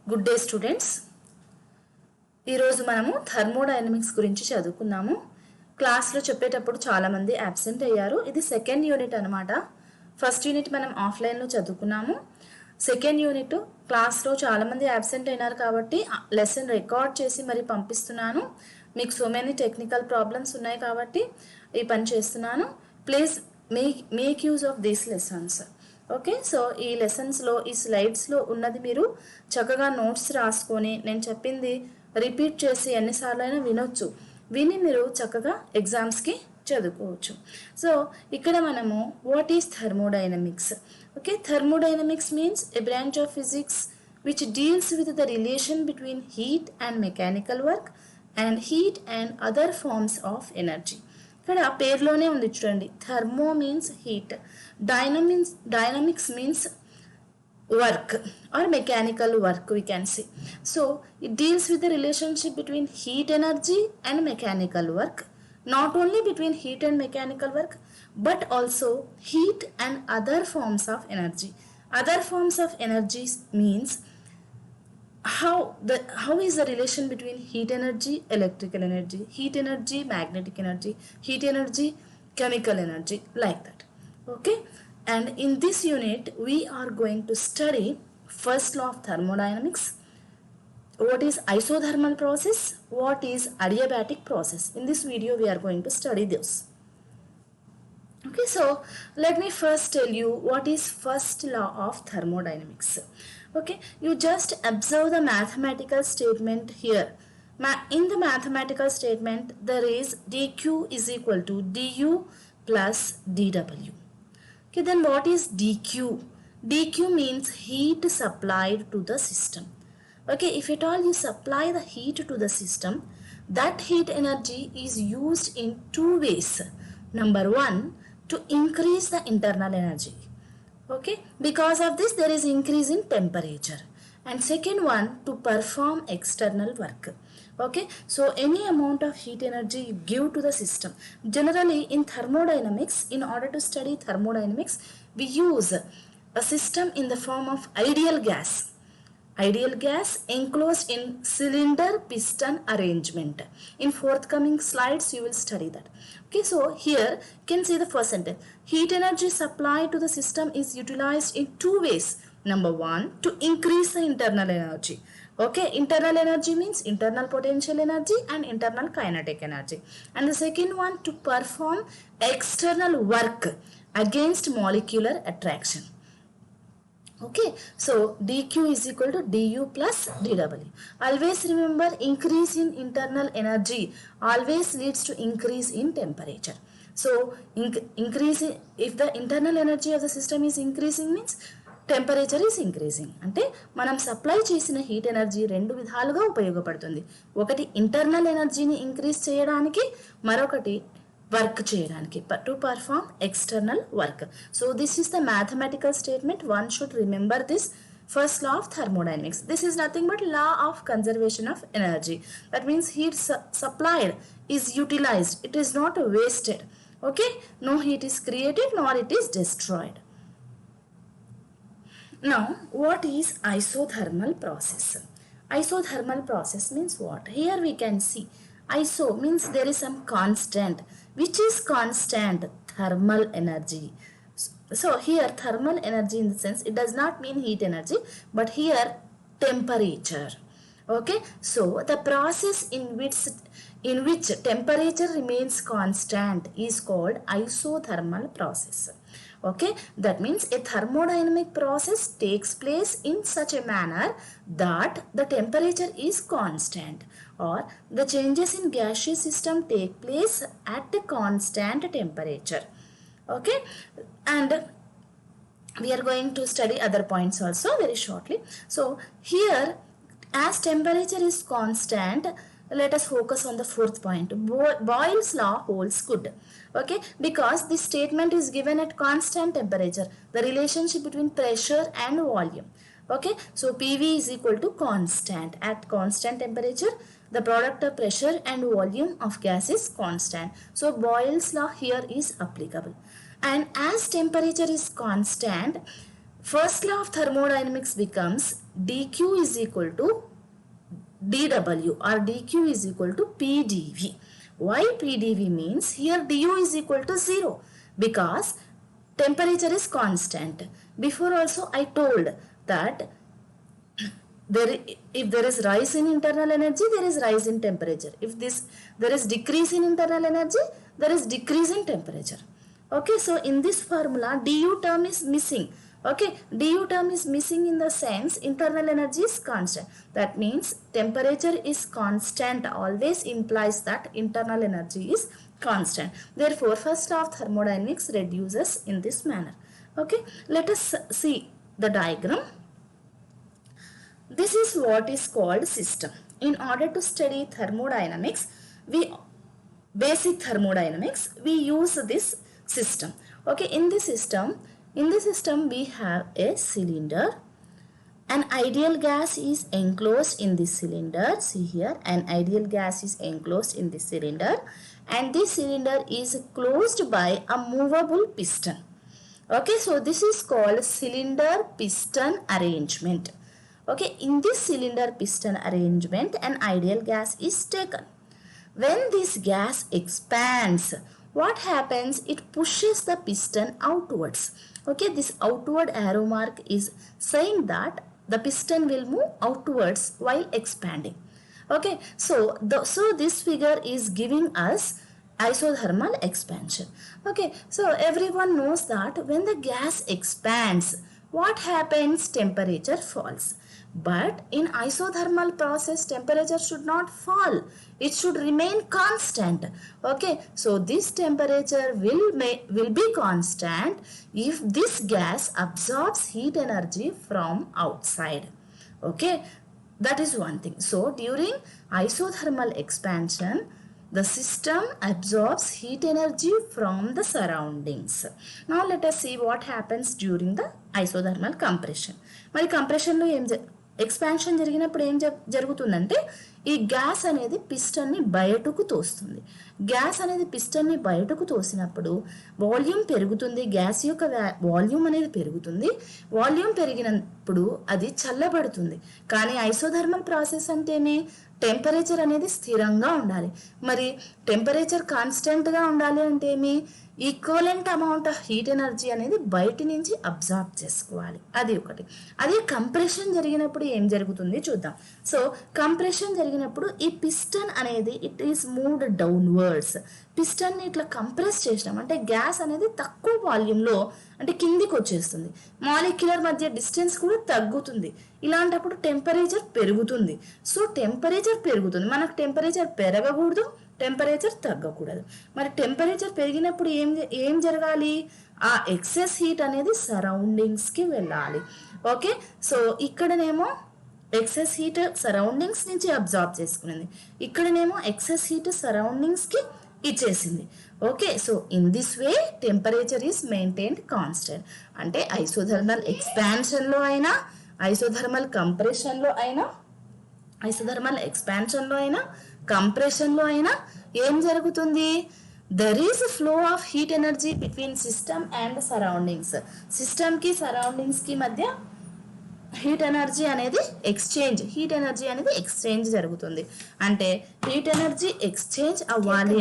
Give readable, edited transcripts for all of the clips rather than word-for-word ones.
Good day students. ఈరోజు మనము thermodynamics గురించి చదువుకున్నాము. క్లాస్లో చెప్పేటప్పుడు చాలామంది అబ్సెంట్ అయ్యారు. ఇది సెకండ్ యూనిట్ అనమాట. ఫస్ట్ యూనిట్ మనం ఆఫ్లైన్లో చదువుకున్నాము. సెకండ్ యూనిట్ క్లాస్లో చాలామంది అబ్సెంట్ అయినారు కాబట్టి లెసన్ రికార్డ్ చేసి మరి పంపిస్తున్నాను. మీకు సో మెనీ టెక్నికల్ ప్రాబ్లమ్స్ ఉన్నాయి కాబట్టి ఈ పని చేస్తున్నాను. Please make use of these lessons. Okay, so ఈ లెసన్స్లో ఈ స్లైడ్స్లో ఉన్నది మీరు చక్కగా నోట్స్ రాసుకొని నేను చెప్పింది రిపీట్ చేసి ఎన్నిసార్లు అయినా వినొచ్చు. విని మీరు చక్కగా ఎగ్జామ్స్కి చదువుకోవచ్చు. సో ఇక్కడ మనము what is thermodynamics? Okay, thermodynamics means A branch of physics which deals with the relation between heat and mechanical work and heat and other forms of energy. ఇక్కడ పేర్లోనే ఉంది చూడండి, thermo means heat, dynamics means work or mechanical work we can say. So it deals with the relationship between heat energy and mechanical work, not only between heat and mechanical work but also heat and other forms of energy. Other forms of energy means how is the relation between heat energy, electrical energy, heat energy, magnetic energy, heat energy, chemical energy, like that. Okay, and in this unit we are going to study first law of thermodynamics, what is isothermal process, what is adiabatic process. In this video we are going to study this. Okay, so let me first tell you what is first law of thermodynamics. Okay, you just observe the mathematical statement here. In the mathematical statement there is dq is equal to du plus dw. Okay, then what is dq? dq means heat supplied to the system. Okay, if at all you supply the heat to the system, that heat energy is used in two ways. Number one, to increase the internal energy. Okay, because of this there is increase in temperature, and second one, to perform external work. Okay, so any amount of heat energy you give to the system. Generally in thermodynamics, in order to study thermodynamics, we use a system in the form of ideal gas enclosed in cylinder piston arrangement. In forthcoming slides you will study that. Okay, so here you can see the first sentence. Heat energy supplied to the system is utilized in two ways. Number one, to increase the internal energy. Okay, internal energy means internal potential energy and internal kinetic energy. And the second one, to perform external work against molecular attraction. Okay, so dq is equal to du plus dw. Always remember, increase in internal energy always leads to increase in temperature. So increase, if the internal energy of the system is increasing means temperature is increasing. అంటే మనం supply చేసిన heat energy రెండు విధాలుగా ఉపయోగపడుతుంది. ఒకటి internal ఎనర్జీని increase చేయడానికి, మరొకటి వర్క్ చేయడానికి, to perform external work. So this is the mathematical statement. One should remember this first law of thermodynamics. This is nothing but law of conservation of energy. That means heat supplied is utilized. It is not wasted. Okay, no heat is created nor it is destroyed. Now, what is isothermal process? Isothermal process means what? Here we can see iso means there is some constant. Which is constant? Thermal energy. So here thermal energy in the sense, it does not mean heat energy, but here temperature. Okay, so the process in which temperature remains constant is called isothermal process. Okay, that means a thermodynamic process takes place in such a manner that the temperature is constant, or the changes in gaseous system take place at a constant temperature. Okay, and we are going to study other points also very shortly. So here, as temperature is constant, let us focus on the fourth point. Boyle's law holds good. Okay, because this statement is given at constant temperature, the relationship between pressure and volume. Okay, so PV is equal to constant. At constant temperature, the product of pressure and volume of gas is constant. So Boyle's law here is applicable. And as temperature is constant, First law of thermodynamics becomes dq is equal to dw or dq is equal to pdv. Why pdv means here du is equal to 0 because temperature is constant. Before also I told that if there is rise in internal energy, there is rise in temperature. If there is decrease in internal energy, there is decrease in temperature. Okay, so in this formula du term is missing. Okay, du term is missing in the sense internal energy is constant. That means temperature is constant always implies that internal energy is constant. Therefore first law of thermodynamics reduces in this manner. Okay, let us see the diagram. This is what is called system. In order to study thermodynamics, basic thermodynamics, we use this system. Okay, in this system we have a cylinder. An ideal gas is enclosed in this cylinder. See here, an ideal gas is enclosed in this cylinder, and this cylinder is closed by a movable piston. Okay, so this is called cylinder piston arrangement. Okay, in this cylinder piston arrangement, an ideal gas is taken. When this gas expands, what happens? It pushes the piston outwards. Okay, this outward arrow mark is saying that the piston will move outwards while expanding. Okay, so this figure is giving us isothermal expansion. Okay, so everyone knows that when the gas expands, what happens? Temperature falls. But in isothermal process, temperature should not fall. It should remain constant. Okay, so this temperature will be constant if this gas absorbs heat energy from outside. Okay, that is one thing. So during isothermal expansion, the system absorbs heat energy from the surroundings. Now let us see what happens during the isothermal compression. మరి కంప్రెషన్లో expansion జరిగినప్పుడు ఏం జరుగుతుందంటే ఈ gas అనేది పిస్టన్ని బయటకు తోస్తుంది. Gas అనేది పిస్టన్ని బయటకు తోసినప్పుడు volume పెరుగుతుంది. గ్యాస్ యొక్క వాల్యూమ్ అనేది పెరుగుతుంది. వాల్యూమ్ పెరిగినప్పుడు అది చల్లబడుతుంది. కానీ ఐసోథర్మల్ ప్రాసెస్ అంటేనే టెంపరేచర్ అనేది స్థిరంగా ఉండాలి. మరి టెంపరేచర్ కాన్స్టెంట్గా ఉండాలి అంటే ఏమి? Equivalent amount of heat energy అనేది బయట నుంచి అబ్జార్బ్ చేసుకోవాలి. అది ఒకటి. అదే కంప్రెషన్ జరిగినప్పుడు ఏం జరుగుతుంది చూద్దాం. సో కంప్రెషన్ జరిగినప్పుడు ఈ పిస్టన్ అనేది ఇట్ ఈస్ మూవ్డ్ డౌన్వర్డ్స్. పిస్టన్ని ఇట్లా కంప్రెస్ చేసినాం అంటే గ్యాస్ అనేది తక్కువ వాల్యూమ్లో అంటే కిందికి వచ్చేస్తుంది. మాలిక్యులర్ మధ్య డిస్టెన్స్ కూడా తగ్గుతుంది. ఇలాంటప్పుడు టెంపరేచర్ పెరుగుతుంది. సో టెంపరేచర్ పెరుగుతుంది. మనకు టెంపరేచర్ పెరగకూడదు, టెంపరేచర్ తగ్గకూడదు. మరి టెంపరేచర్ పెరిగినప్పుడు ఏం జరగాలి? ఆ ఎక్సెస్ హీట్ అనేది సరౌండింగ్స్కి వెళ్ళాలి. ఓకే, సో ఇక్కడనేమో ఎక్సెస్ హీట్ సరౌండింగ్స్ నుంచి అబ్జార్బ్ చేసుకునేది, ఇక్కడనేమో ఎక్సెస్ హీట్ సరౌండింగ్స్కి ఇచ్చేసింది. Okay, so in this way temperature is maintained constant. అంటే ఐసోథర్మల్ ఎక్స్పాన్షన్లో అయినా, ఐసోథర్మల్ కంప్రెషన్లో అయినా, ఐసోథర్మల్ ఎక్స్పాన్షన్లో అయినా, కంప్రెషన్లో అయినా ఏం జరుగుతుంది? There is flow of heat energy between system and surroundings. సిస్టమ్కి సరౌండింగ్స్కి మధ్య హీట్ ఎనర్జీ అనేది ఎక్స్చేంజ్ జరుగుతుంది. అంటే హీట్ ఎనర్జీ ఎక్స్చేంజ్ అవ్వాలి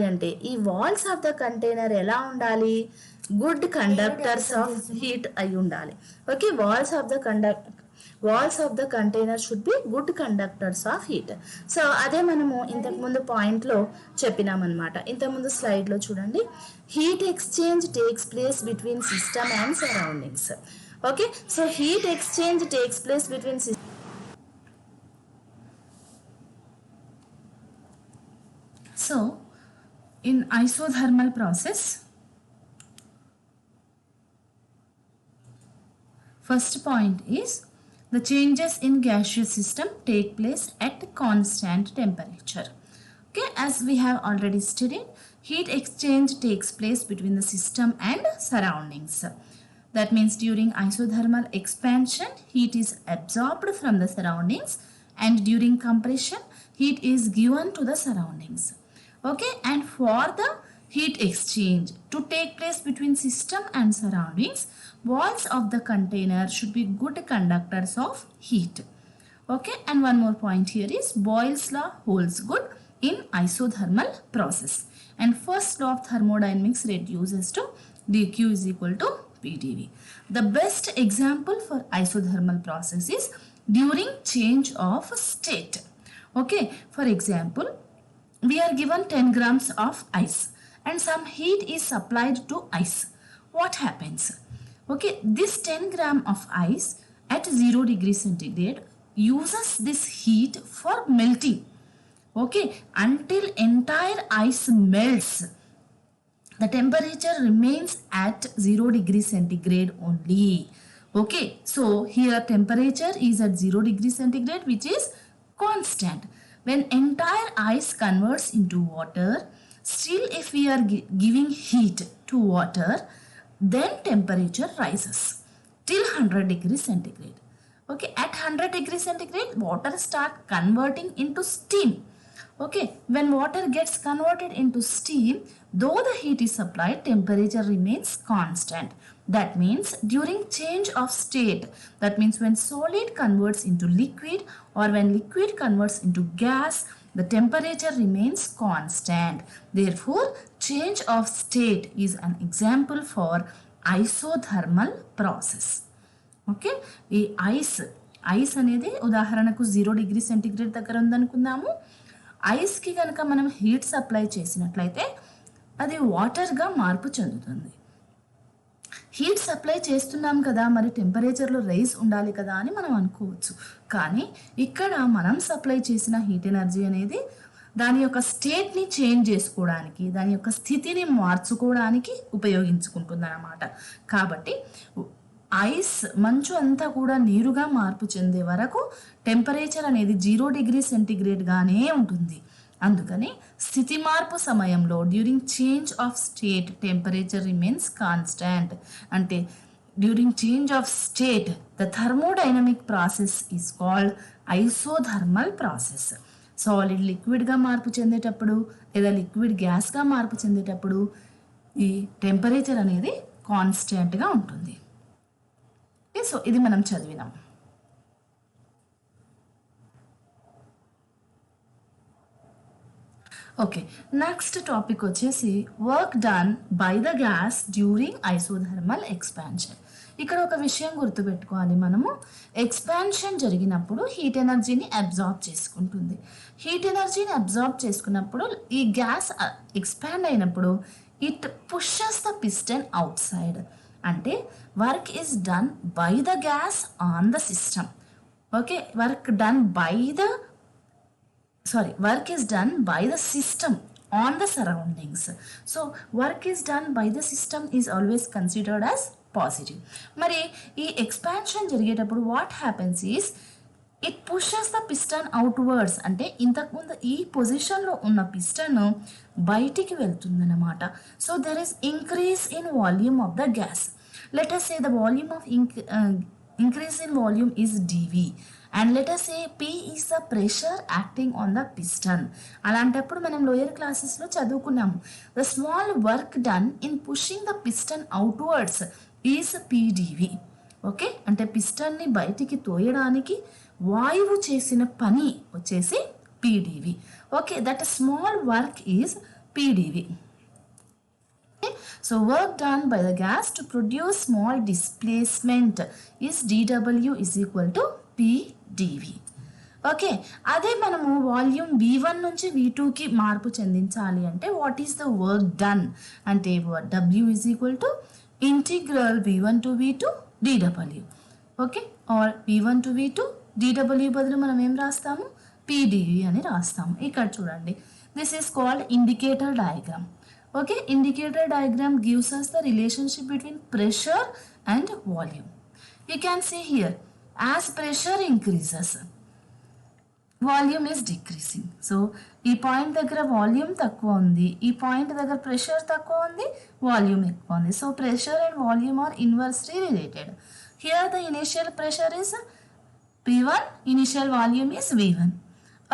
అంటే ఈ వాల్స్ ఆఫ్ ద కంటైనర్ ఎలా ఉండాలి? గుడ్ కండక్టర్స్ ఆఫ్ హీట్ అయి ఉండాలి. Okay, walls of the container should be good conductors of heat. So అదే మనము ఇంతకుముందు పాయింట్లో చెప్పినామన్నమాట. ఇంతకుముందు స్లైడ్లో చూడండి, heat exchange takes place between system and surroundings. Okay, so heat exchange takes place between So in isothermal process, first point is the changes in gaseous system take place at constant temperature. Okay, as we have already studied, heat exchange takes place between the system and surroundings. That means during isothermal expansion, heat is absorbed from the surroundings, and during compression, heat is given to the surroundings. Okay, and for the heat exchange to take place between system and surroundings, walls of the container should be good conductors of heat. Okay, and one more point here is Boyle's law holds good in isothermal process. And first law of thermodynamics reduces to dq is equal to pdv. The best example for isothermal process is during change of state. Okay, for example, we are given 10 grams of ice and some heat is supplied to ice. What happens? Okay, this 10 gram of ice at 0 degree centigrade uses this heat for melting. Okay, until entire ice melts, the temperature remains at 0 degree centigrade only. Okay, so here temperature is at 0 degree centigrade, which is constant. When entire ice converts into water, still if we are giving heat to water, then temperature rises till 100 degree centigrade. Okay, at 100 degree centigrade, water start converting into steam. Okay, when water gets converted into steam, though the heat is supplied, temperature remains constant. That means during change of state, that means when solid converts into liquid or when liquid converts into gas, the temperature remains constant. Therefore, change of state is an example for isothermal process. Okay, ఈ ice అనేది ఉదాహరణకు 0 degree centigrade దగ్గర ఉందనుకుందాము. ఐస్కి కనుక మనం heat supply చేసినట్లయితే అది వాటర్గా మార్పు చెందుతుంది. హీట్ సప్లై చేస్తున్నాం కదా, మరి టెంపరేచర్లో రైజ్ ఉండాలి కదా అని మనం అనుకోవచ్చు. కానీ ఇక్కడ మనం సప్లై చేసిన హీట్ ఎనర్జీ అనేది దాని యొక్క స్టేట్ని చేంజ్ చేసుకోవడానికి, దాని యొక్క స్థితిని మార్చుకోవడానికి ఉపయోగించుకుంటుంది అన్నమాట. కాబట్టి ఐస్ మంచు అంతా కూడా నీరుగా మార్పు చెందే వరకు టెంపరేచర్ అనేది 0 డిగ్రీ సెంటిగ్రేడ్గానే ఉంటుంది. అందుకని స్థితి మార్పు సమయంలో during change of state temperature remains constant. అంటే during change of state the thermodynamic process is called isothermal process. Solid లిక్విడ్గా మార్పు చెందేటప్పుడు లేదా లిక్విడ్ గ్యాస్గా మార్పు చెందేటప్పుడు ఈ టెంపరేచర్ అనేది కాన్స్టాంట్గా ఉంటుంది. సో ఇది మనం చదివినాం. ఓకే, నెక్స్ట్ టాపిక్ వచ్చేసి work done by the gas during isothermal expansion. ఇక్కడ ఒక విషయం గుర్తుపెట్టుకోవాలి, మనము ఎక్స్పాన్షన్ జరిగినప్పుడు హీట్ ఎనర్జీని అబ్జార్బ్ చేసుకుంటుంది. హీట్ ఎనర్జీని అబ్జార్బ్ చేసుకున్నప్పుడు ఈ గ్యాస్ ఎక్స్పాండ్ అయినప్పుడు it pushes the piston outside. అంటే work is done by the gas on the system. Okay, work is done by the system on the surroundings. So work is done by the system is always considered as positive. మరి ఈ expansion జరిగేటప్పుడు what happens is it pushes the piston outwards. అంటే ఇంతకుముందు ఈ పొజిషన్లో ఉన్న piston బయటికి వెళ్తుందన్నమాట. So there is increase in volume of the gas. Let us say the volume of increase in volume is dV. And let us say P is the pressure acting on the piston. అలాంటప్పుడు మనం lower క్లాసెస్లో చదువుకున్నాము, the small work done in pushing the piston outwards is PdV. Okay, అంటే పిస్టన్ని బయటికి తోయడానికి వాయువు చేసిన పని వచ్చేసి PdV. Okay, that small work is PdV. So work done by the gas to produce small displacement is dW is equal to PdV. Okay, అదే మనము volume V1 నుంచి V2కి మార్పు చెందించాలి అంటే what is the work done అంటే W is equal to integral V1 to V2 dW. Okay, or V1 to V2 dW బదులు మనం ఏం రాస్తాము, PdV అని రాస్తాము. ఇక్కడ చూడండి, this is called indicator diagram. Okay, indicator diagram gives us the relationship between pressure and volume. You can see here, as pressure increases, volume is decreasing. So, ఈ point దగ్గర వాల్యూమ్ తక్కువ ఉంది, ఈ పాయింట్ దగ్గర ప్రెషర్ తక్కువ ఉంది, volume ఎక్కువ ఉంది. So pressure and volume are inversely related. Here the initial pressure is P1, initial volume is V1.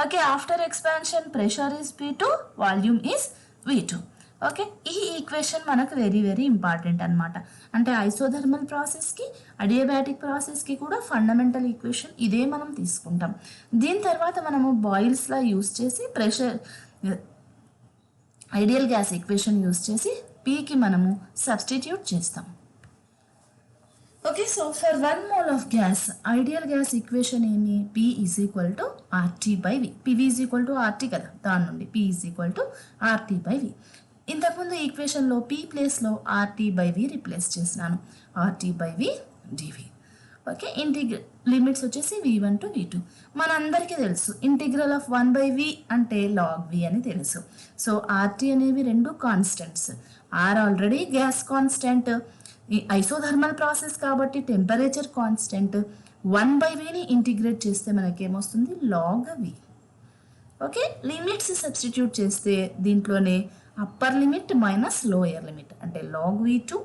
Okay, after expansion pressure is P2, volume is V2. Okay, ఈ equation మనకు very very important అనమాట. అంటే isothermal ప్రాసెస్కి adiabatic ప్రాసెస్కి కూడా fundamental equation ఇదే మనం తీసుకుంటాం. దీని తర్వాత మనము బాయిల్స్లా యూస్ చేసి pressure ideal gas equation use చేసి పీకి మనము సబ్స్టిట్యూట్ చేస్తాం. Okay, so for 1 mole of gas, ideal gas equation ఏమి? P is equal to RT by V. PV is equal to RT కదా, దాని నుండి P is equal to RT by V. ఇంతకుముందు ఈక్వేషన్లో P ప్లేస్లో RT బై V రిప్లేస్ చేసినాను. RT by V dV. Okay, limits వచ్చేసి V1 to V2. మనందరికీ తెలుసు integral of 1/V అంటే log V అని తెలుసు. సో RT అనేవి రెండు constants. R already gas constant, ఈ ఐసోథర్మల్ ప్రాసెస్ కాబట్టి టెంపరేచర్ కాన్స్టెంట్. 1/Vని ఇంటిగ్రేట్ చేస్తే మనకేమొస్తుంది? log V. Okay, limits substitute చేస్తే దీంట్లోనే upper limit minus lower limit అంటే log V2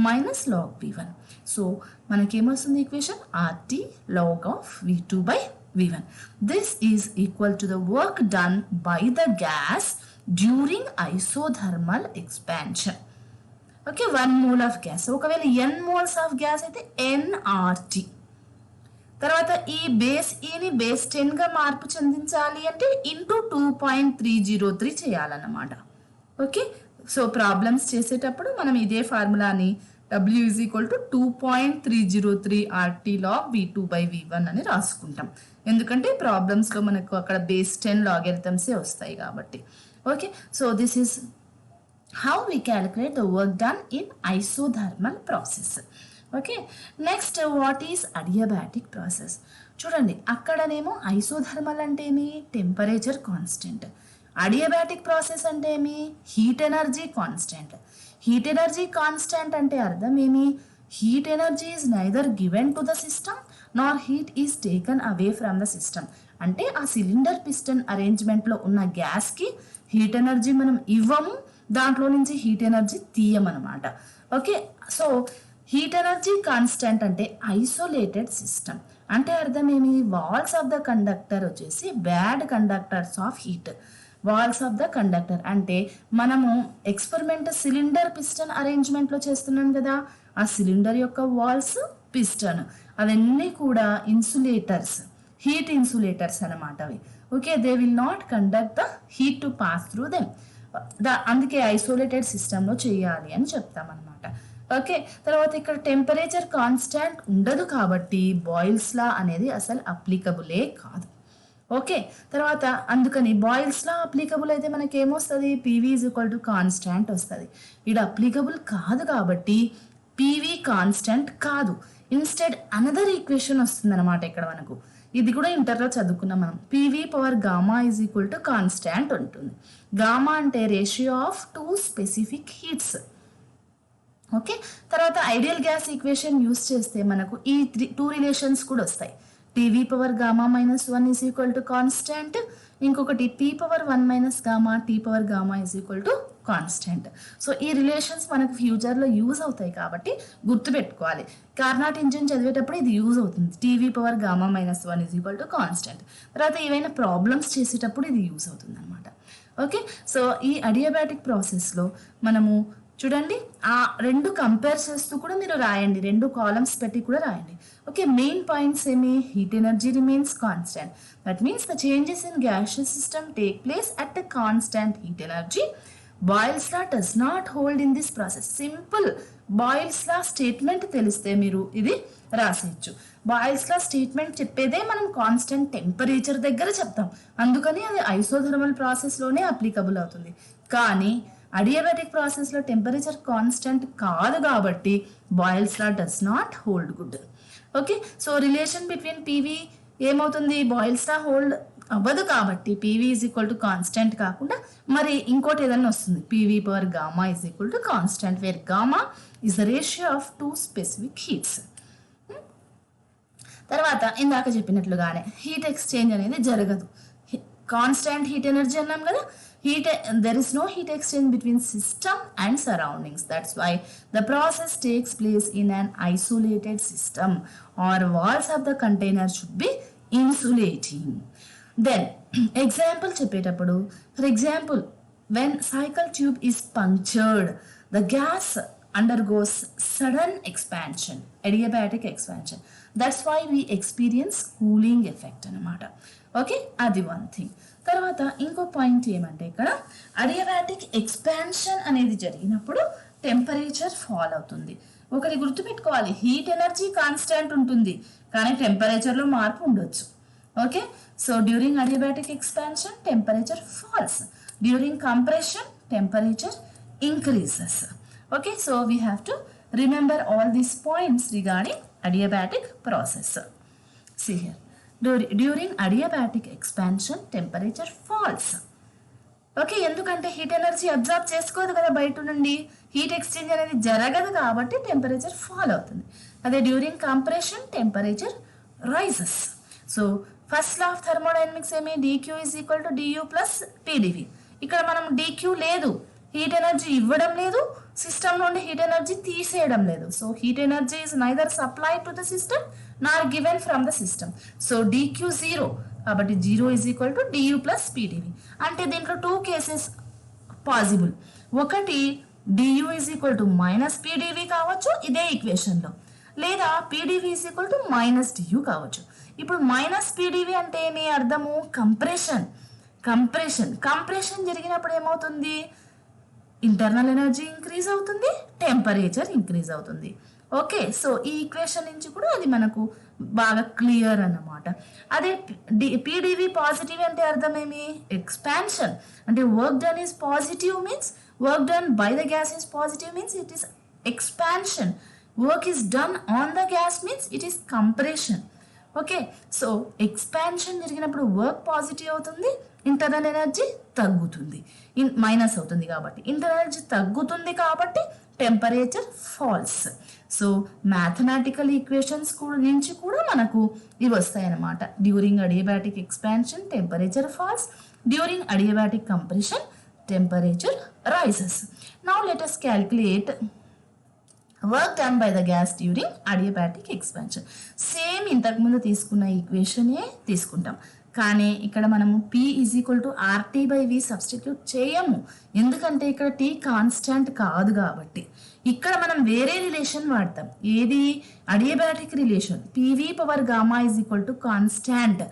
minus log V1. So మనకేమొస్తుంది equation? RT log of V2 by V1. This is equal to the work done by the gas during isothermal expansion. Okay, 1 mole of gas. ఒకవేళ n moles of gas అయితే nRT. తర్వాత ఈ base ఈని base 10గా మార్పు చెందించాలి అంటే into 2.303 చేయాలన్నమాట. Okay, so problems చేసేటప్పుడు మనం ఇదే ఫార్ములాని W is equal to 2.303 RT log V2 by V1 అని రాసుకుంటాం. ఎందుకంటే ప్రాబ్లమ్స్లో మనకు అక్కడ బేస్ 10 లాగరిథమ్సే వస్తాయి కాబట్టి. Okay, so this is how we calculate the work done in isothermal process. Okay, next what is adiabatic process? చూడండి, అక్కడనేమో ఐసోథర్మల్ అంటే ఏమి? Temperature constant. అడియాబాటిక్ ప్రాసెస్ అంటే ఏమి? Heat energy constant. Heat energy constant అంటే అర్థం ఏమి? Heat energy is neither given to the system nor heat is taken away from the system. అంటే ఆ సిలిండర్ పిస్టన్ అరేంజ్మెంట్లో ఉన్న గ్యాస్కి హీట్ ఎనర్జీ మనం ఇవ్వము, దాంట్లో నుంచి హీట్ ఎనర్జీ తీయమన్నమాట. Okay, so heat energy constant అంటే ఐసోలేటెడ్ సిస్టమ్ అంటే అర్థం ఏమి? వాల్స్ ఆఫ్ ద కండక్టర్ వచ్చేసి bad conductors of heat. Walls of the conductor అంటే మనము ఎక్స్పెరిమెంట్ సిలిండర్ పిస్టన్ అరేంజ్మెంట్లో చేస్తున్నాం కదా, ఆ సిలిండర్ యొక్క వాల్స్, పిస్టన్ అవన్నీ కూడా ఇన్సులేటర్స్, హీట్ ఇన్సులేటర్స్ అన్నమాట అవి. Okay, they will not conduct the heat to pass through them. అందుకే ఐసోలేటెడ్ సిస్టంలో చేయాలి అని చెప్తామన్నమాట. ఓకే, తర్వాత ఇక్కడ టెంపరేచర్ కాన్స్టాంట్ ఉండదు కాబట్టి బాయిల్స్ లా అనేది అసలు అప్లికబులే కాదు. ఓకే, తర్వాత అందుకని బాయిల్స్ లా అప్లికబుల్ అయితే మనకి ఏమొస్తుంది? PV is equal to constant వస్తుంది. ఇది అప్లికబుల్ కాదు కాబట్టి పీవీ కాన్స్టాంట్ కాదు. ఇన్స్టెడ్ అనదర్ ఈక్వేషన్ వస్తుంది అనమాట ఇక్కడ మనకు. ఇది కూడా ఇంటర్లో చదువుకున్నాం మనం. PV power gamma is equal to constant ఉంటుంది. గామా అంటే ratio of 2 specific heats. Okay, తర్వాత ఐడియల్ గ్యాస్ ఈక్వేషన్ యూస్ చేస్తే మనకు ఈ 2 రిలేషన్స్ కూడా వస్తాయి. TV power gamma minus 1 is equal to constant, ఇంకొకటి P power 1 minus gamma T power gamma is equal to constant. So ఈ relations మనకు ఫ్యూచర్లో యూజ్ అవుతాయి కాబట్టి గుర్తుపెట్టుకోవాలి. కార్నాట్ ఇంజిన్ చదివేటప్పుడు ఇది యూజ్ అవుతుంది. TV power gamma minus 1 is equal to constant. తర్వాత ఏవైనా ప్రాబ్లమ్స్ చేసేటప్పుడు ఇది యూజ్ అవుతుంది అనమాట. ఓకే, సో ఈ అడియాబాటిక్ ప్రాసెస్లో మనము చూడండి, ఆ రెండు కంపేర్ చేస్తూ కూడా మీరు రాయండి, 2 కాలమ్స్ పెట్టి కూడా రాయండి. ఓకే, మెయిన్ పాయింట్స్ ఏమి? Heat energy remains constant. That means the changes in gaseous system take place at a constant heat energy. Boils law does not hold in this process. Simple boils law statement తెలిస్తే మీరు ఇది రాసేయచ్చు. Boils లా statement చెప్పేదే మనం constant temperature దగ్గర చెప్తాం, అందుకని అది isothermal ప్రాసెస్లోనే applicable అవుతుంది. కానీ అడియాబాటిక్ ప్రాసెస్లో టెంపరేచర్ కాన్స్టెంట్ కాదు కాబట్టి Boyle's law does not hold good. Okay, so relation between PV ఏమవుతుంది? బాయిల్స్ లా హోల్డ్ అవ్వదు కాబట్టి PV is equal to constant కాకుండా మరి ఇంకోటి ఏదైనా వస్తుంది. PV power gamma is equal to constant, where gamma is the ratio of 2 specific heats. తర్వాత ఇందాక చెప్పినట్లుగానే హీట్ ఎక్స్చేంజ్ అనేది జరగదు. కాన్స్టాంట్ హీట్ ఎనర్జీ అన్నాం కదా, there is no heat exchange between system and surroundings. That's why the process takes place in an isolated system, or walls of the container should be insulating. Then example చెప్పేటప్పుడు, for example when cycle tube is punctured, the gas undergoes sudden expansion, adiabatic expansion. That's why we experience cooling effect అనమాట. Okay, అది one thing. తర్వాత ఇంకో point ఏమంటే ఇక్కడ adiabatic expansion అనేది జరిగినప్పుడు temperature fall అవుతుంది. ఒకటి గుర్తుపెట్టుకోవాలి, హీట్ ఎనర్జీ కాన్స్టాంట్ ఉంటుంది కానీ టెంపరేచర్లో మార్పు ఉండొచ్చు. Okay, so during adiabatic expansion temperature falls, during compression temperature increases. Okay, so we have to remember all these points regarding adiabatic process. See here, during adiabatic expansion temperature falls. Okay, ఎందుకంటే heat energy observe చేసుకోదు కదా బయట నుండి, heat exchange అనేది జరగదు కాబట్టి temperature fall అవుతుంది. అదే during compression temperature rises. So first law of thermodynamics ఏమి, dq is equal to du plus pdv. ఇక్కడ మనం dq లేదు, హీట్ ఎనర్జీ ఇవ్వడం లేదు, సిస్టమ్ నుండి హీట్ ఎనర్జీ తీసేయడం లేదు. So heat energy is neither supplied to the system nor given from the system. So dq 0 కాబట్టి 0 is equal to du plus pdv. అంటే దీంట్లో టూ కేసెస్ పాసిబుల్. ఒకటి du is equal to minus pdv కావచ్చు ఇదే ఈక్వేషన్లో, లేదా pdv is equal to minus du కావచ్చు. ఇప్పుడు మైనస్ pdv అంటే ఏమి అర్థము, కంప్రెషన్. కంప్రెషన్ జరిగినప్పుడు ఏమవుతుంది, ఇంటర్నల్ ఎనర్జీ ఇంక్రీజ్ అవుతుంది, టెంపరేచర్ ఇంక్రీజ్ అవుతుంది. ఓకే, సో ఈ ఈక్వేషన్ నుంచి కూడా అది మనకు బాగా క్లియర్ అన్నమాట. అదే పీడీవీ పాజిటివ్ అంటే అర్థం ఏమి, ఎక్స్పాన్షన్. అంటే work done is positive means, work done by the gas is positive means it is expansion. Work is done on the gas means it is compression. Okay, so expansion జరిగినప్పుడు work positive అవుతుంది, internal energy తగ్గుతుంది, minus అవుతుంది కాబట్టి internal energy తగ్గుతుంది కాబట్టి temperature falls. So mathematical equations నుంచి కూడా మనకు ఇవి వస్తాయి అన్నమాట. During adiabatic expansion temperature falls, during adiabatic compression temperature rises. Now let us calculate work done by the gas during adiabatic expansion. Same ఇంతకుముందు తీసుకున్న ఈక్వేషనే తీసుకుంటాం, కానీ ఇక్కడ మనము P is equal to RT by V substitute చేయము, ఎందుకంటే ఇక్కడ T constant కాదు కాబట్టి. ఇక్కడ మనం వేరే రిలేషన్ వాడతాం, ఏది, adiabatic relation. PV power gamma is equal to constant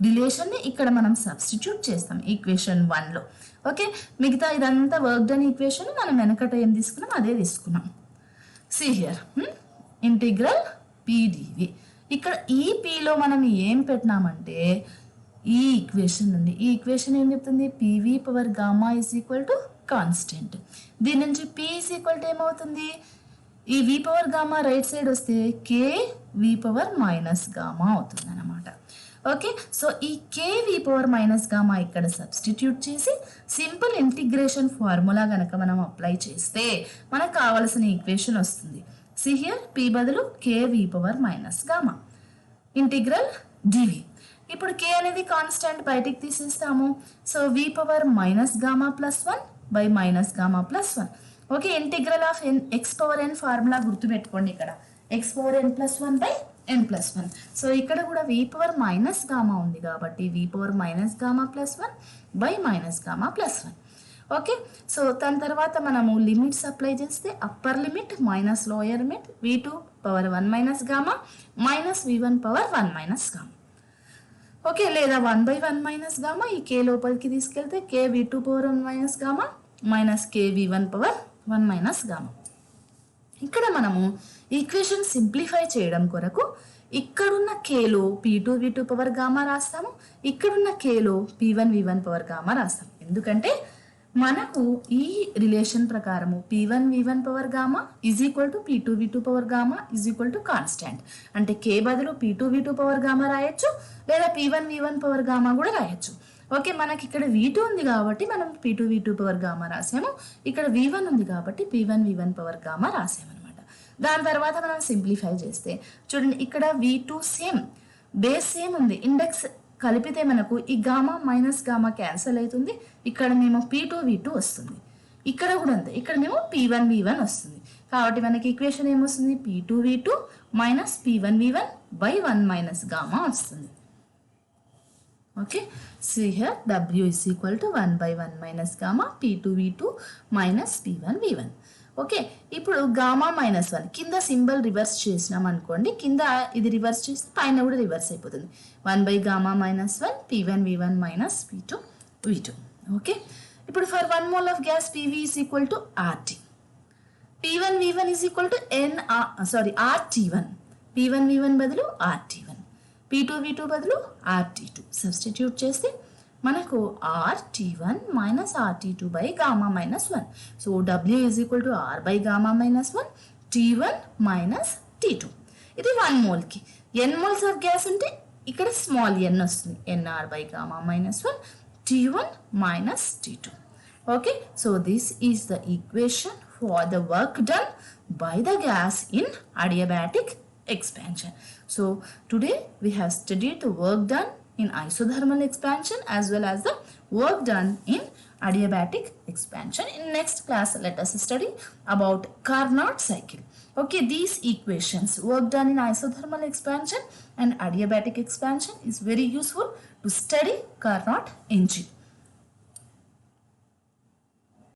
రిలేషన్ని ఇక్కడ మనం సబ్స్టిట్యూట్ చేస్తాం ఈక్వేషన్ 1లో. ఓకే, మిగతా ఇదంతా వర్క్ డన్ ఈక్వేషన్ మనం వెనకట ఏం తీసుకున్నాం అదే తీసుకున్నాం. See here, integral pdv. ఇక్కడ ఈ పీలో మనం ఏం పెట్టినామంటే ఈ ఈక్వేషన్ నుండి, ఈ ఈక్వేషన్ ఏం చెప్తుంది, pv power gamma is equal to constant. దీని నుంచి p ఈజ్ ఈక్వల్ టు ఏమవుతుంది, ఈ v power gamma right side వస్తే k v power minus gamma అవుతుంది అన్నమాట. ఓకే, సో ఈ kv పవర్ మైనస్ గామా ఇక్కడ సబ్స్టిట్యూట్ చేసి సింపుల్ ఇంటిగ్రేషన్ ఫార్ములా కనుక మనం అప్లై చేస్తే మనకు కావాల్సిన ఈక్వేషన్ వస్తుంది. సి హియర్, p బదులు kv power minus gamma integral dv. ఇప్పుడు k అనేది కాన్స్టెంట్ బయటికి తీసేస్తాము. So v power minus gamma plus 1 by minus gamma plus 1. Okay, integral of x power n formula గుర్తుపెట్టుకోండి, ఇక్కడ x power n plus 1 by n plus 1. So ఇక్కడ కూడా v power minus gamma ఉంది కాబట్టి v power minus gamma plus 1 by minus gamma plus 1. Okay, so దాని తర్వాత మనము limits apply చేస్తే upper limit minus lower limit v2 power 1 minus gamma minus v1 power 1 minus gamma. Okay, లేదా 1 by 1 minus gamma, ఈ k లోపలికి తీసుకెళ్తే k v2 power 1 minus gamma minus k v1 power 1 minus gamma. ఇక్కడ మనము equation simplify చేయడం కొరకు ఇక్కడున్న Khelo p2 v2 power gamma రాస్తాము, ఇక్కడున్న Khelo p1 v1 power gamma రాస్తాము. ఎందుకంటే మనకు ఈ రిలేషన్ ప్రకారము p1 v1 power gamma is equal to p2 v2 power gamma is equal to constant. అంటే k బదులు p2 v2 పవర్ గామా రాయొచ్చు, లేదా p1 v1 పవర్ గామా కూడా రాయొచ్చు. ఓకే, మనకి ఇక్కడ v2 ఉంది కాబట్టి మనం p2 v2 పవర్ గామా రాసాము, ఇక్కడ v1 ఉంది కాబట్టి p1 v1 పవర్ గామా రాసాము అనమాట. దాని తర్వాత మనం సింప్లిఫై చేస్తే చూడండి, ఇక్కడ v2 సేమ్, బేస్ సేమ్ ఉంది, ఇండెక్స్ కలిపితే మనకు ఈ గామా మైనస్ గామా క్యాన్సిల్ అవుతుంది, ఇక్కడ మేము p2 v2 వస్తుంది, ఇక్కడ కూడా అంతే, ఇక్కడ మేము p1 v1 వస్తుంది. కాబట్టి మనకి ఈక్వేషన్ ఏమొస్తుంది, p2 v2 minus p1 v1 by 1 minus gamma వస్తుంది. Okay, see here W is equal to 1 by 1 minus gamma P2 V2 minus P1 V1. Okay, ఇప్పుడు గామా మైనస్ 1 కింద సింబల్ రివర్స్ చేసినాం అనుకోండి, కింద ఇది రివర్స్ చేస్తే పైన కూడా రివర్స్ అయిపోతుంది. 1 by gamma minus 1 P1 V1 minus P2 V2. Okay, ఇప్పుడు for 1 mole of gas PV is equal to RT. P1 V1 is equal to RT1. P1 V1 బదులు RT1. P2 V2 బదులు RT2. Substitute చేస్తే మనకు RT1 minus RT2 by gamma minus 1. So W is equal to R by gamma minus 1 T1 minus T2. ఇది 1 మోల్కి. n moles of gas ఉంటే ఇక్కడ small n వస్తుంది. NR by gamma minus 1 T1 minus T2. Okay, so this is the equation for the work done by the gas in adiabatic expansion. So today we have studied the work done in isothermal expansion as well as the work done in adiabatic expansion. In next class, let us study about Carnot cycle. Okay, these equations, work done in isothermal expansion and adiabatic expansion, is very useful to study Carnot engine.